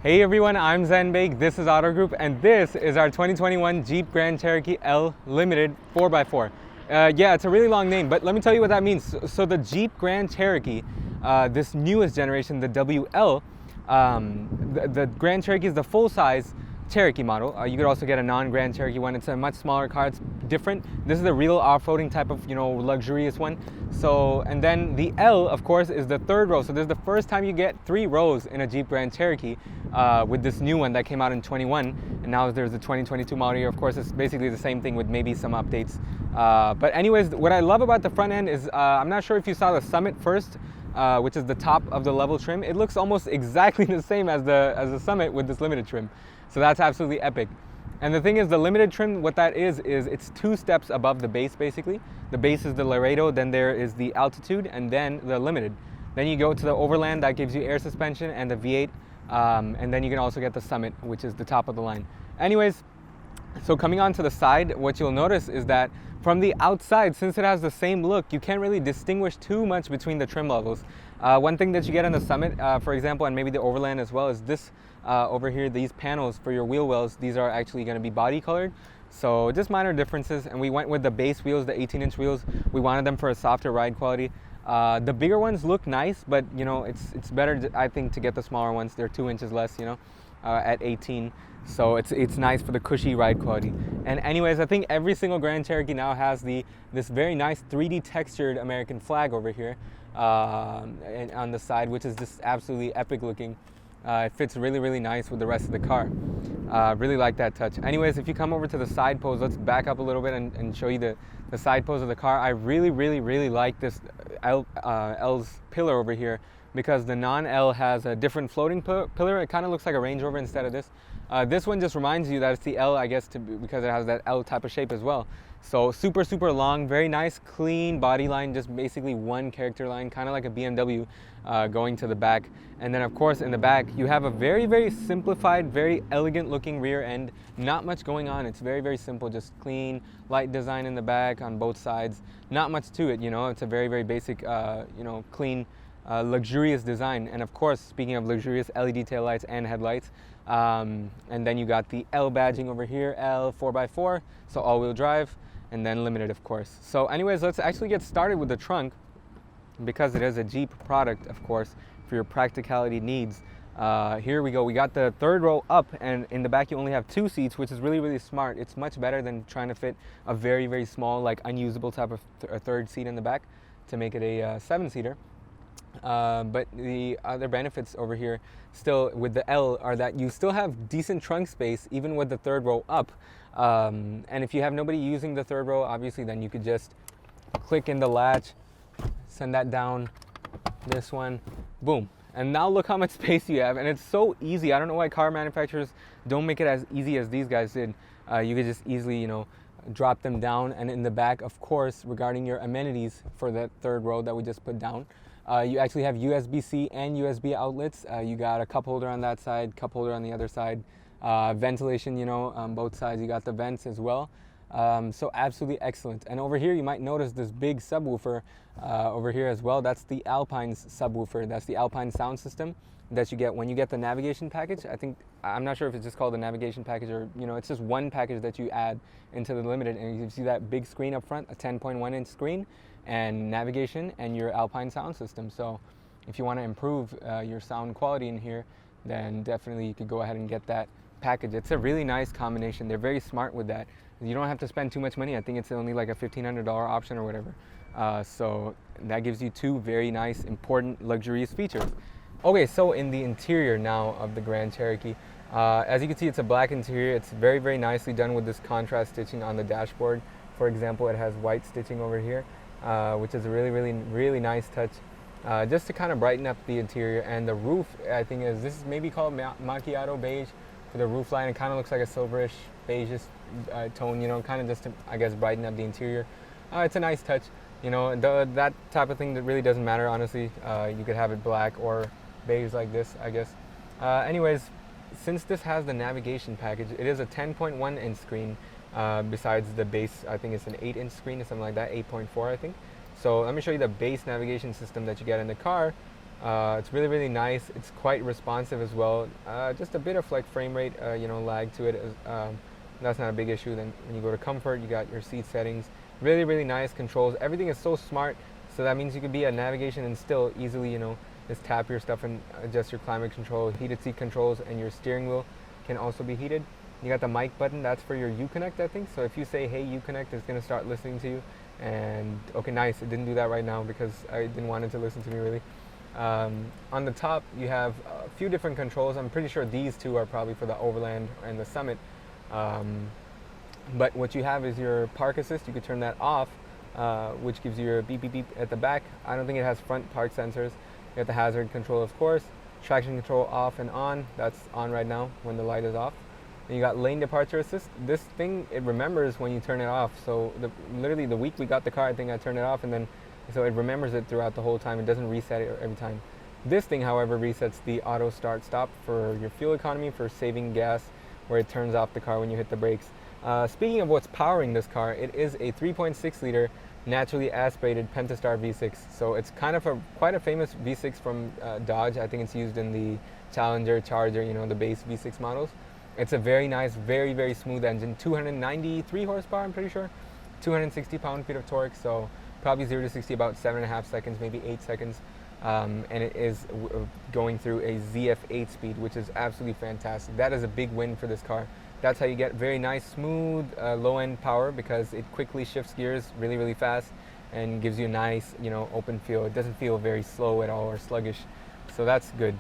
Hey everyone, I'm Zenbake, this is Auto Group, and this is our 2021 Jeep Grand Cherokee L Limited 4x4. Yeah, it's a really long name, but let me tell you what that means. So the Jeep Grand Cherokee, this newest generation, the WL, the Grand Cherokee is the full-size Cherokee model. You could also get a non-Grand Cherokee one. It's a much smaller car. It's different. This is the real off-roading type of, luxurious one. So, and then the L, of course, is the third row. So this is the first time you get 3 rows in a Jeep Grand Cherokee with this new one that came out in 21. And now there's the 2022 model year. Of course, it's basically the same thing with maybe some updates. But anyways, what I love about the front end is, I'm not sure if you saw the Summit first, which is the top of the level trim. It looks almost exactly the same as the Summit with this limited trim. So that's absolutely epic. And the thing is, the limited trim, what that is it's 2 steps above the base, basically. The base is the Laredo, then there is the Altitude, and then the limited. Then you go to the Overland, that gives you air suspension, and the V8. And then you can also get the Summit, which is the top of the line. Anyways, so coming on to the side, what you'll notice is that from the outside, since it has the same look, you can't really distinguish too much between the trim levels. One thing that you get on the Summit, for example, and maybe the Overland as well, is this over here, these panels for your wheel wells, these are actually going to be body colored. So just minor differences, and we went with the base wheels, the 18-inch wheels. We wanted them for a softer ride quality. The bigger ones look nice, but it's better, I think, to get the smaller ones. They're 2 inches less, at 18. So it's nice for the cushy ride quality. And anyways, I think every single Grand Cherokee now has this very nice 3D textured American flag over here and on the side, which is just absolutely epic looking. It fits really, really nice with the rest of the car. Really like that touch. Anyways, if you come over to the side pose, let's back up a little bit and show you the side pose of the car. I really, really, really like this L's pillar over here, because the non-L has a different floating pillar. It kind of looks like a Range Rover instead of this. This one just reminds you that it's the L, I guess, because it has that L type of shape as well. So super, super long, very nice, clean body line, just basically one character line, kind of like a BMW going to the back. And then, of course, in the back, you have a very, very simplified, very elegant looking rear end. Not much going on. It's very, very simple, just clean, light design in the back on both sides. Not much to it, It's a very, very basic, clean, luxurious design. And of course, speaking of luxurious, LED taillights and headlights. And then you got the L badging over here, L 4x4, so all-wheel drive, and then limited, of course. So anyways, let's actually get started with the trunk, because it is a Jeep product, of course, for your practicality needs. Here we go. We got the third row up, and in the back you only have 2 seats, which is really, really smart. It's much better than trying to fit a very, very small, like unusable type of a third seat in the back to make it a 7-seater. But the other benefits over here still with the L are that you still have decent trunk space even with the third row up. And if you have nobody using the third row, obviously, then you could just click in the latch, send that down, this one, boom. And now look how much space you have, and it's so easy. I don't know why car manufacturers don't make it as easy as these guys did. You could just easily, drop them down. And in the back, of course, regarding your amenities for that third row that we just put down, you actually have USB-C and USB outlets. You got a cup holder on that side, cup holder on the other side. Ventilation, on both sides. You got the vents as well. So absolutely excellent. And over here, you might notice this big subwoofer over here as well. That's the Alpine's subwoofer. That's the Alpine sound system that you get when you get the navigation package. I'm not sure if it's just called the navigation package or, it's just one package that you add into the limited, and you see that big screen up front, a 10.1-inch screen, and navigation and your Alpine sound system. So if you want to improve your sound quality in here, then definitely you could go ahead and get that package. It's a really nice combination. They're very smart with that. You don't have to spend too much money. I think it's only like a $1,500 option or whatever. So that gives you 2 very nice, important, luxurious features. Okay, so in the interior now of the Grand Cherokee, as you can see, it's a black interior. It's very, very nicely done with this contrast stitching on the dashboard. For example, it has white stitching over here, which is a really, really, really nice touch. Just to kind of brighten up the interior. And the roof, I think, this is maybe called macchiato beige for the roof line. It kind of looks like a silverish beige tone, kind of just to, I guess, brighten up the interior. It's a nice touch, that type of thing that really doesn't matter, honestly. You could have it black or beige like this, I guess. Anyways, since this has the navigation package, it is a 10.1-inch screen. Besides the base, I think it's an 8-inch screen or something like that, 8.4, I think. So let me show you the base navigation system that you get in the car. It's really, really nice. It's quite responsive as well. Just a bit of like frame rate, lag to it. That's not a big issue. Then when you go to comfort, you got your seat settings. Really, really nice controls. Everything is so smart. So that means you could be at navigation and still easily, just tap your stuff and adjust your climate control, heated seat controls, and your steering wheel can also be heated. You got the mic button. That's for your Uconnect, I think. So if you say, hey, Uconnect, it's going to start listening to you. And okay, nice. It didn't do that right now because I didn't want it to listen to me really. On the top, you have a few different controls. I'm pretty sure these two are probably for the Overland and the Summit. But what you have is your park assist. You could turn that off, which gives you your beep, beep, beep at the back. I don't think it has front park sensors. You got the hazard control, of course. Traction control off and on. That's on right now when the light is off. And you got lane departure assist. This thing, it remembers when you turn it off. So literally the week we got the car, I think I turned it off, and then so it remembers it throughout the whole time. It doesn't reset it every time. This thing, however, resets the auto start stop for your fuel economy, for saving gas, where it turns off the car when you hit the brakes. Speaking of what's powering this car, it is a 3.6 liter naturally aspirated Pentastar V6. So it's kind of quite a famous V6 from Dodge. I think it's used in the Challenger, Charger, the base V6 models. It's a very nice, very, very smooth engine. 293 horsepower, I'm pretty sure. 260 pound-feet of torque. So probably 0 to 60 about 7.5 seconds, maybe 8 seconds. And it is going through a ZF8 speed, which is absolutely fantastic. That is a big win for this car. That's how you get very nice, smooth, low-end power, because it quickly shifts gears really, really fast and gives you a nice, open feel. It doesn't feel very slow at all or sluggish. So that's good.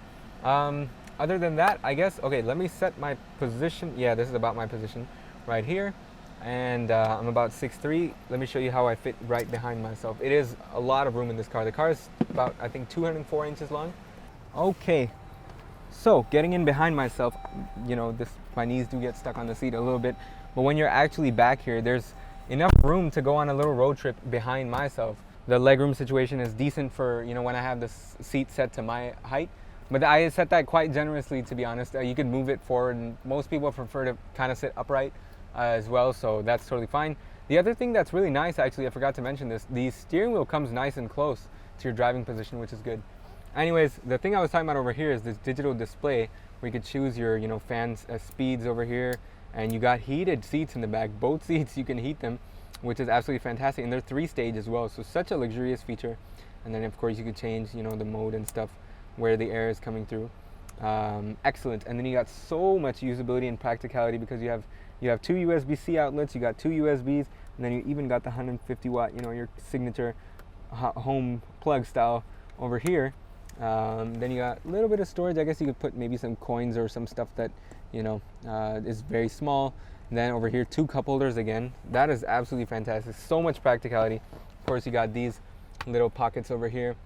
Other than that, I guess, okay, let me set my position. Yeah, this is about my position right here. And I'm about 6'3". Let me show you how I fit right behind myself. It is a lot of room in this car. The car is about, I think, 204 inches long. Okay, so getting in behind myself, my knees do get stuck on the seat a little bit. But when you're actually back here, there's enough room to go on a little road trip behind myself. The legroom situation is decent for, when I have the seat set to my height. But I set that quite generously, to be honest. You could move it forward, and most people prefer to kind of sit upright as well, so that's totally fine. The other thing that's really nice, actually, I forgot to mention this, the steering wheel comes nice and close to your driving position, which is good. Anyways, the thing I was talking about over here is this digital display where you could choose your, fans speeds over here, and you got heated seats in the back. Both seats, you can heat them, which is absolutely fantastic, and they're 3-stage as well, so such a luxurious feature. And then, of course, you could change, the mode and stuff where the air is coming through. Excellent. And then you got so much usability and practicality because you have 2 USB-C outlets, you got 2 USBs, and then you even got the 150 watt, your signature home plug style over here. Then you got a little bit of storage. I guess you could put maybe some coins or some stuff that is very small. And then over here, 2 cup holders again. That is absolutely fantastic. So much practicality. Of course, you got these little pockets over here,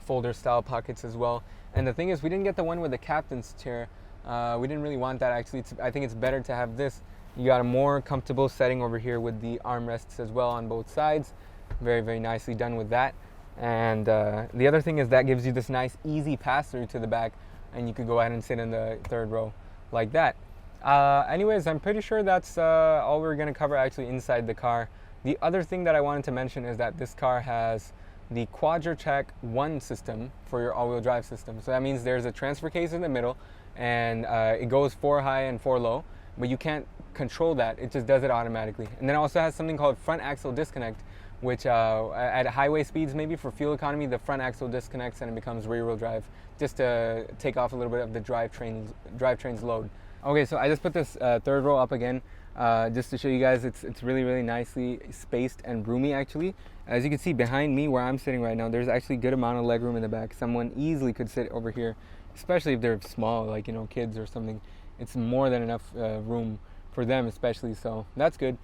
folder style pockets as well. And the thing is, we didn't get the one with the captain's chair. We didn't really want that, actually. I think it's better to have this. You got a more comfortable setting over here with the armrests as well on both sides. Very, very nicely done with that. And the other thing is that gives you this nice easy pass through to the back, and you could go ahead and sit in the 3rd row like that. Anyways, I'm pretty sure that's all we're going to cover actually inside the car. The other thing that I wanted to mention is that this car has the QuadraTrack 1 system for your all-wheel drive system. So that means there's a transfer case in the middle, and it goes 4 high and 4 low, but you can't control that. It just does it automatically. And then it also has something called front axle disconnect, which at highway speeds, maybe for fuel economy, the front axle disconnects and it becomes rear-wheel drive, just to take off a little bit of the drivetrain's load. Okay, so I just put this 3rd row up again, just to show you guys it's really, really nicely spaced and roomy actually. As you can see behind me where I'm sitting right now, there's actually a good amount of legroom in the back. Someone easily could sit over here, especially if they're small, like kids or something. It's more than enough room for them especially, so that's good.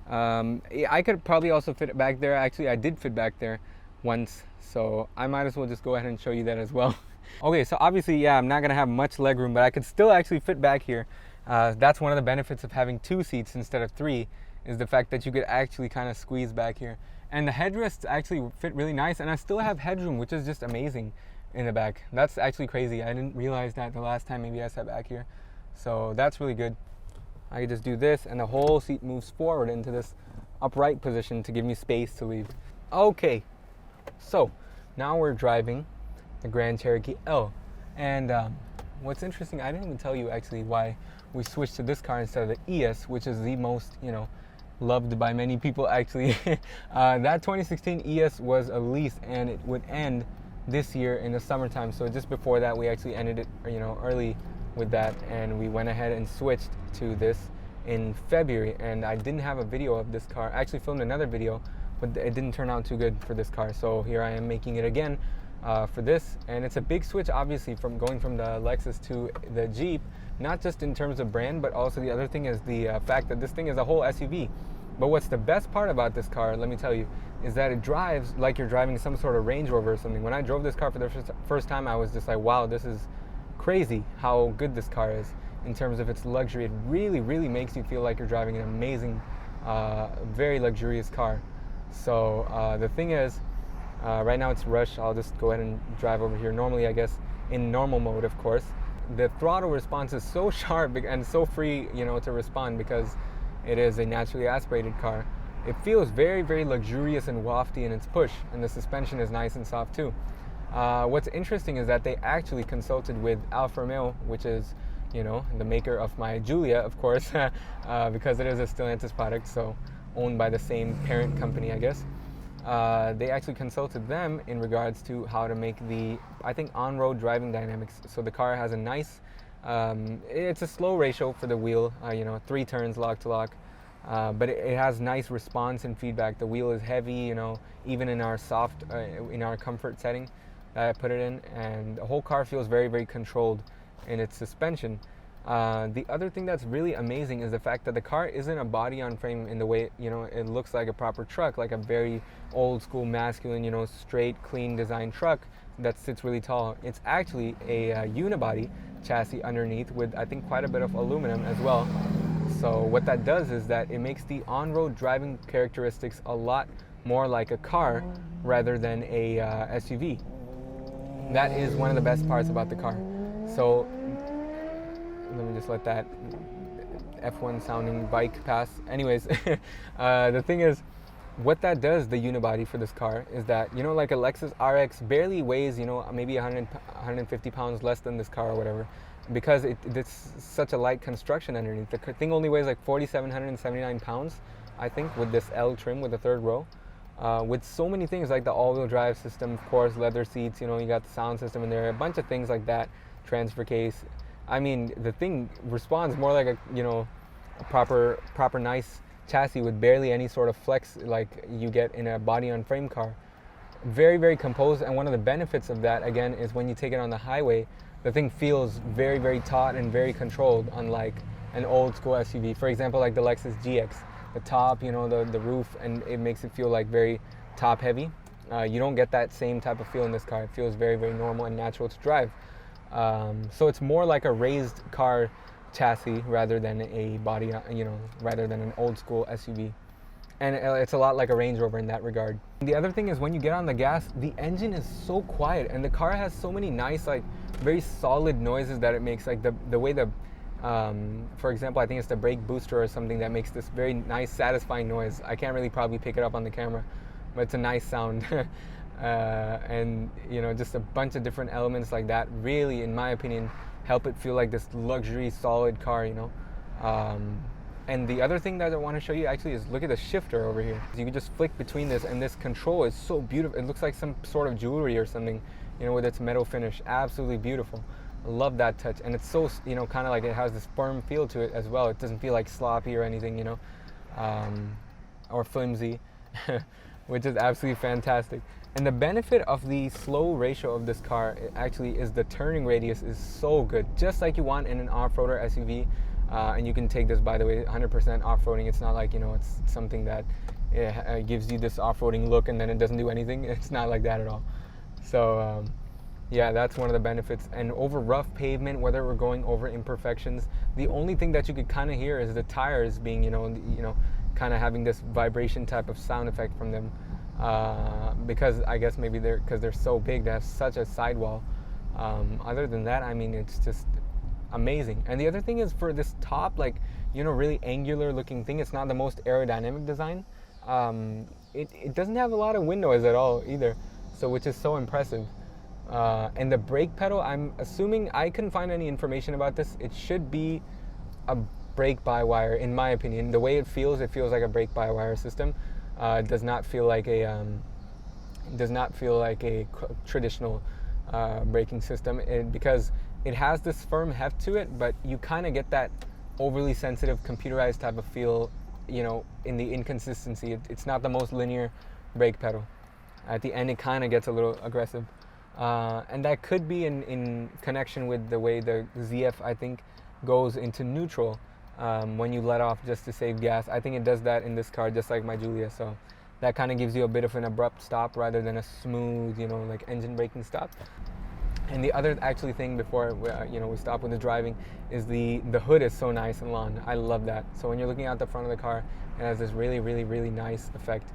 I could probably also fit it back there. Actually, I did fit back there once, so I might as well just go ahead and show you that as well. Okay, so obviously, yeah, I'm not gonna have much legroom, but I could still actually fit back here. That's one of the benefits of having 2 seats instead of 3, is the fact that you could actually kind of squeeze back here. And the headrests actually fit really nice, and I still have headroom, which is just amazing in the back. That's actually crazy. I didn't realize that the last time maybe I sat back here. So that's really good. I could just do this, and the whole seat moves forward into this upright position to give me space to leave. Okay, so now we're driving, the Grand Cherokee L. And what's interesting, I didn't even tell you actually why we switched to this car instead of the ES, which is the most, loved by many people actually. That 2016 ES was a lease and it would end this year in the summertime. So just before that, we actually ended it, early with that, and we went ahead and switched to this in February. And I didn't have a video of this car. I actually filmed another video, but it didn't turn out too good for this car. So here I am making it again for this. And it's a big switch, obviously, from going from the Lexus to the Jeep, not just in terms of brand, but also the other thing is the fact that this thing is a whole SUV. But what's the best part about this car, let me tell you, is that it drives like you're driving some sort of Range Rover or something. When I drove this car for the first time, I was just like, wow, this is crazy how good this car is in terms of its luxury. It really, really makes you feel like you're driving an amazing, very luxurious car. So the thing is, right now it's rush. I'll just go ahead and drive over here. Normally, I guess, in normal mode, of course. The throttle response is so sharp and so free, to respond because it is a naturally aspirated car. It feels very, very luxurious and wafty in its push, and the suspension is nice and soft too. What's interesting is that they actually consulted with Alfa Romeo, which is, the maker of my Giulia, of course, because it is a Stellantis product, so owned by the same parent company, I guess. They actually consulted them in regards to how to make the, I think, on-road driving dynamics. So the car has a nice, it's a slow ratio for the wheel, 3 turns lock to lock, but it has nice response and feedback. The wheel is heavy, even in our soft, in our comfort setting that I put it in, and the whole car feels very, very controlled in its suspension. The other thing that's really amazing is the fact that the car isn't a body on frame in the way, it looks like a proper truck, like a very old school masculine, straight, clean design truck that sits really tall. It's actually a unibody chassis underneath with, I think, quite a bit of aluminum as well. So what that does is that it makes the on-road driving characteristics a lot more like a car rather than a SUV. That is one of the best parts about the car. So let me just let that F1 sounding bike pass. Anyways, the thing is, what that does, the unibody for this car, is that, like a Lexus RX barely weighs, maybe 150 pounds less than this car or whatever, because it's such a light construction underneath. The thing only weighs like 4,779 pounds, I think, with this L trim with the 3rd row. With so many things like the all-wheel drive system, of course, leather seats, you got the sound system in there, a bunch of things like that, transfer case. I mean, the thing responds more like a proper nice chassis with barely any sort of flex like you get in a body-on-frame car. Very, very composed, and one of the benefits of that, again, is when you take it on the highway, the thing feels very, very taut and very controlled, unlike an old-school SUV. For example, like the Lexus GX. The top, the roof, and it makes it feel like very top-heavy. You don't get that same type of feel in this car. It feels very, very normal and natural to drive. So it's more like a raised car chassis rather than a body, rather than an old school SUV. And it's a lot like a Range Rover in that regard. The other thing is when you get on the gas, the engine is so quiet, and the car has so many nice, like, very solid noises that it makes, like the way for example, I think it's the brake booster or something that makes this very nice, satisfying noise. I can't really probably pick it up on the camera, but it's a nice sound. And, just a bunch of different elements like that really, in my opinion, help it feel like this luxury, solid car, And the other thing that I want to show you actually is look at the shifter over here. You can just flick between this, and this control is so beautiful. It looks like some sort of jewelry or something, with its metal finish. Absolutely beautiful. I love that touch, and it's so, kind of like it has this firm feel to it as well. It doesn't feel like sloppy or anything, or flimsy, which is absolutely fantastic. And the benefit of the slow ratio of this car actually is the turning radius is so good, just like you want in an off-roader SUV. And you can take this, by the way, 100% off-roading. It's not like, it's something that gives you this off-roading look and then it doesn't do anything. It's not like that at all. So, yeah, that's one of the benefits. And over rough pavement, whether we're going over imperfections, the only thing that you could kind of hear is the tires being, kind of having this vibration type of sound effect from them. Because I guess maybe because they're so big, they have such a sidewall. Other than that, I mean, it's just amazing. And the other thing is, for this top, like, really angular looking thing, it's not the most aerodynamic design. It doesn't have a lot of windows at all either, so which is so impressive. And the brake pedal, I'm assuming, I couldn't find any information about this. It should be a brake-by-wire, in my opinion. The way it feels like a brake-by-wire system. It does not feel like a traditional braking system, because it has this firm heft to it, but you kind of get that overly sensitive computerized type of feel, you know, in the inconsistency. It's not the most linear brake pedal. At the end, it kind of gets a little aggressive. And that could be in connection with the way the ZF, I think, goes into neutral when you let off just to save gas. I think it does that in this car just like my Giulia, so that kind of gives you a bit of an abrupt stop rather than a smooth, you know, like engine braking stop. And the other actually thing before we stop with the driving is the hood is so nice and long. I love that. So when you're looking out the front of the car, it has this really, really, really nice effect,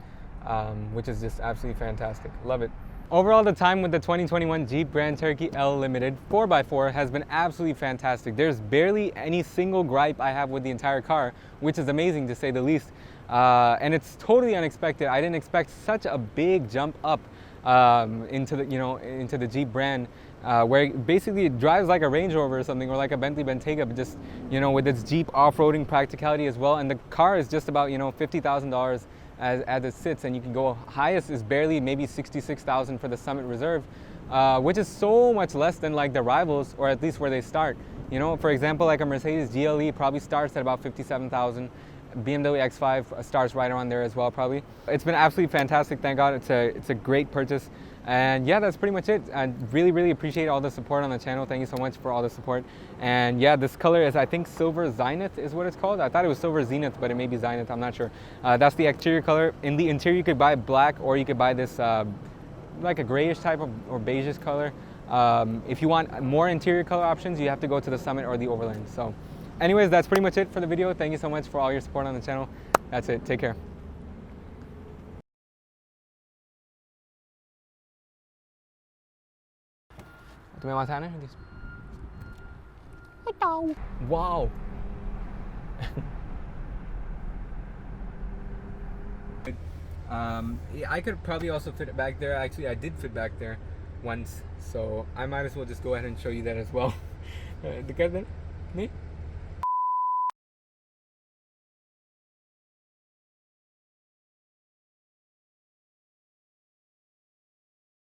which is just absolutely fantastic. Love it. Overall, the time with the 2021 Jeep Grand Cherokee L Limited 4x4 has been absolutely fantastic. There's barely any single gripe I have with the entire car, which is amazing to say the least. And it's totally unexpected. I didn't expect such a big jump up into the Jeep brand, where basically it drives like a Range Rover or something, or like a Bentley Bentayga, but just, you know, with its Jeep off-roading practicality as well. And the car is just about, you know, $50,000 as it sits, and you can go highest is barely maybe $66,000 for the Summit Reserve, which is so much less than like the rivals, or at least where they start. You know, for example, like a Mercedes GLE probably starts at about $57,000. BMW X5 starts right around there as well, probably. It's been absolutely fantastic, thank God. It's a great purchase. And yeah, that's pretty much it. I really, really appreciate all the support on the channel. Thank you so much for all the support. And yeah, this color is, I think, Silver Zenith is what it's called. I thought it was Silver Zenith, but it may be Zenith, I'm not sure. That's the exterior color. In the interior, you could buy black, or you could buy this like a grayish type of, or beigeish color. If you want more interior color options, you have to go to the Summit or the Overland. So anyways, that's pretty much it for the video. Thank you so much for all your support on the channel. That's it. Take care. Wow. I could probably also fit it back there. Actually, I did fit back there once, so I might as well just go ahead and show you that as well.